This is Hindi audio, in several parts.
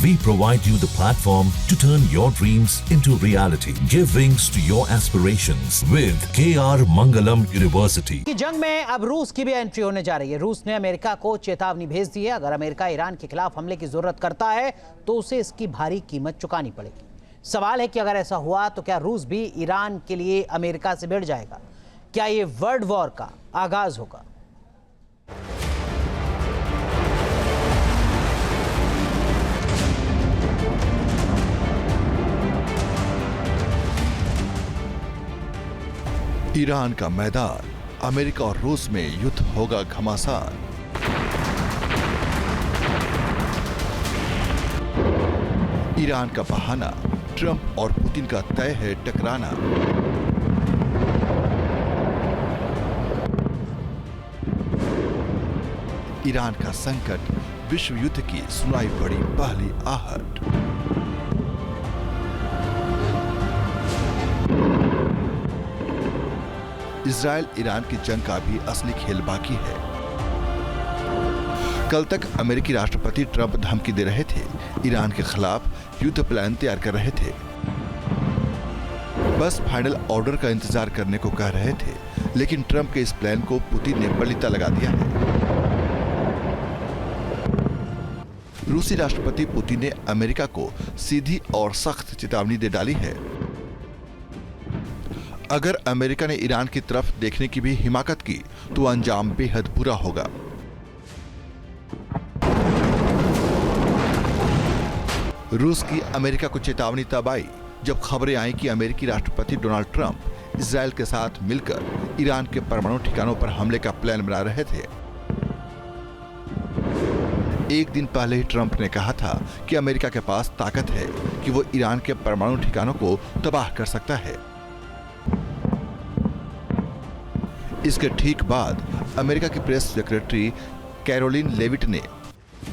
We provide you the platform to turn your dreams into reality. Give wings to your aspirations with KR Mangalam University. की जंग में अब रूस की भी एंट्री होने जा रही है। रूस ने अमेरिका को चेतावनी भेज दी है, अगर अमेरिका ईरान के खिलाफ हमले की जरूरत करता है तो उसे इसकी भारी कीमत चुकानी पड़ेगी। सवाल है कि अगर ऐसा हुआ तो क्या रूस भी ईरान के लिए अमेरिका से भिड़ जाएगा? क्या ये वर्ल्ड वॉर का आगाज होगा? ईरान का मैदान, अमेरिका और रूस में युद्ध होगा घमासान। ईरान का बहाना, ट्रंप और पुतिन का तय है टकराना। ईरान का संकट, विश्व युद्ध की सुनाई पड़ी पहली आहट। इजराइल ईरान की जंग का भी असली खेल बाकी है। कल तक अमेरिकी राष्ट्रपति ट्रंप धमकी दे रहे थे, ईरान के खिलाफ युद्ध प्लान तैयार कर रहे थे, बस फाइनल ऑर्डर का इंतजार करने को कह रहे थे। लेकिन ट्रंप के इस प्लान को पुतिन ने बलिता लगा दिया है। रूसी राष्ट्रपति पुतिन ने अमेरिका को सीधी और सख्त चेतावनी दे डाली है। अगर अमेरिका ने ईरान की तरफ देखने की भी हिमाकत की तो अंजाम बेहद बुरा होगा। रूस की अमेरिका को चेतावनी तब आई जब खबरें आई कि अमेरिकी राष्ट्रपति डोनाल्ड ट्रंप इजराइल के साथ मिलकर ईरान के परमाणु ठिकानों पर हमले का प्लान बना रहे थे। एक दिन पहले ही ट्रंप ने कहा था कि अमेरिका के पास ताकत है कि वो ईरान के परमाणु ठिकानों को तबाह कर सकता है। इसके ठीक बाद अमेरिका की प्रेस सेक्रेटरी कैरोलिन लेविट ने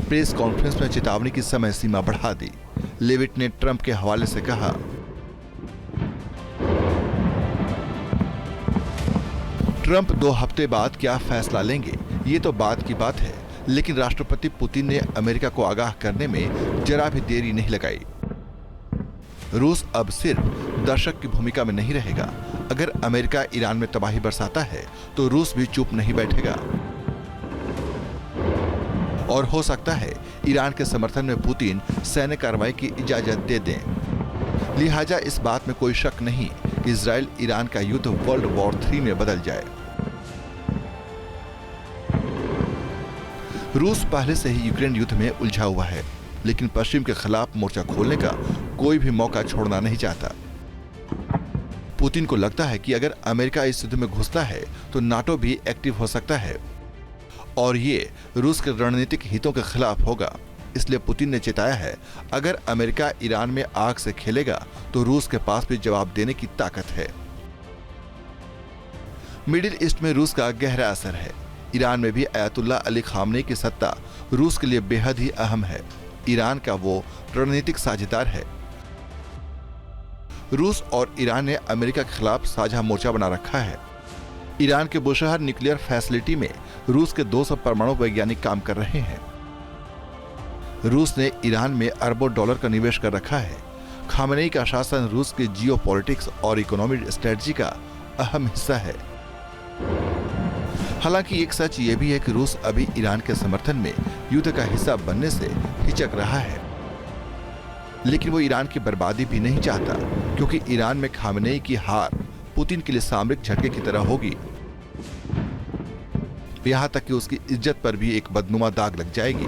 प्रेस कॉन्फ्रेंस में चेतावनी की समय सीमा बढ़ा दी। लेविट ने ट्रंप के हवाले से कहा, ट्रंप 2 हफ्ते बाद क्या फैसला लेंगे ये तो बात की बात है, लेकिन राष्ट्रपति पुतिन ने अमेरिका को आगाह करने में जरा भी देरी नहीं लगाई। रूस अब सिर्फ दर्शक की भूमिका में नहीं रहेगा। अगर अमेरिका ईरान में तबाही बरसाता है तो रूस भी चुप नहीं बैठेगा और हो सकता है ईरान के समर्थन में पुतिन सैन्य कार्रवाई की इजाजत दे दें। लिहाजा इस बात में कोई शक नहीं कि इजराइल ईरान का युद्ध वर्ल्ड वॉर 3 में बदल जाए। रूस पहले से ही यूक्रेन युद्ध में उलझा हुआ है, लेकिन पश्चिम के खिलाफ मोर्चा खोलने का कोई भी मौका छोड़ना नहीं चाहता। पुतिन को लगता है कि अगर अमेरिका इस युद्ध में घुसता है तो नाटो भी एक्टिव हो सकता है और ये रूस के रणनीतिक हितों के खिलाफ होगा। इसलिए पुतिन ने चेताया है, अगर अमेरिका ईरान में आग से खेलेगा तो रूस के पास भी जवाब देने की ताकत है। मिडिल ईस्ट में रूस का गहरा असर है। ईरान में भी अयातुल्ला अली खामनेई की सत्ता रूस के लिए बेहद ही अहम है। ईरान का वो रणनीतिक साझेदार है। रूस और ईरान ने अमेरिका के खिलाफ साझा मोर्चा बना रखा है। ईरान के बुशहर न्यूक्लियर फैसिलिटी में रूस के 200 परमाणु वैज्ञानिक काम कर रहे हैं। रूस ने ईरान में अरबों डॉलर का निवेश कर रखा है। खामनेई का शासन रूस के जियोपॉलिटिक्स और इकोनॉमिक स्ट्रेटजी का अहम हिस्सा है। हालांकि एक सच ये भी है कि रूस अभी ईरान के समर्थन में युद्ध का हिस्सा बनने से हिचक रहा है, लेकिन वो ईरान की बर्बादी भी नहीं चाहता, क्योंकि ईरान में खामनेई की हार पुतिन के लिए सामरिक झटके की तरह होगी। यहाँ तक कि उसकी इज्जत पर भी एक बदनुमा दाग लग जाएगी।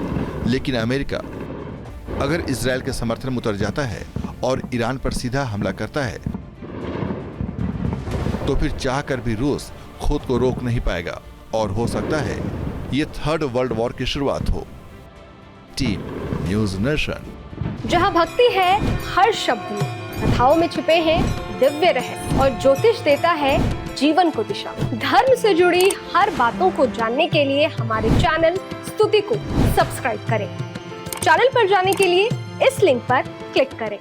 लेकिन अमेरिका अगर इजराइल के समर्थन में उतर जाता है और ईरान पर सीधा हमला करता है तो फिर चाहकर भी रूस खुद को रोक नहीं पाएगा और हो सकता है ये 3rd वर्ल्ड वॉर की शुरुआत हो। Team news nation. जहाँ भक्ति है हर शब्द में, कथाओं में छुपे हैं दिव्य रहस्य और ज्योतिष देता है जीवन को दिशा। धर्म से जुड़ी हर बातों को जानने के लिए हमारे चैनल स्तुति को सब्सक्राइब करें। चैनल पर जाने के लिए इस लिंक पर क्लिक करें।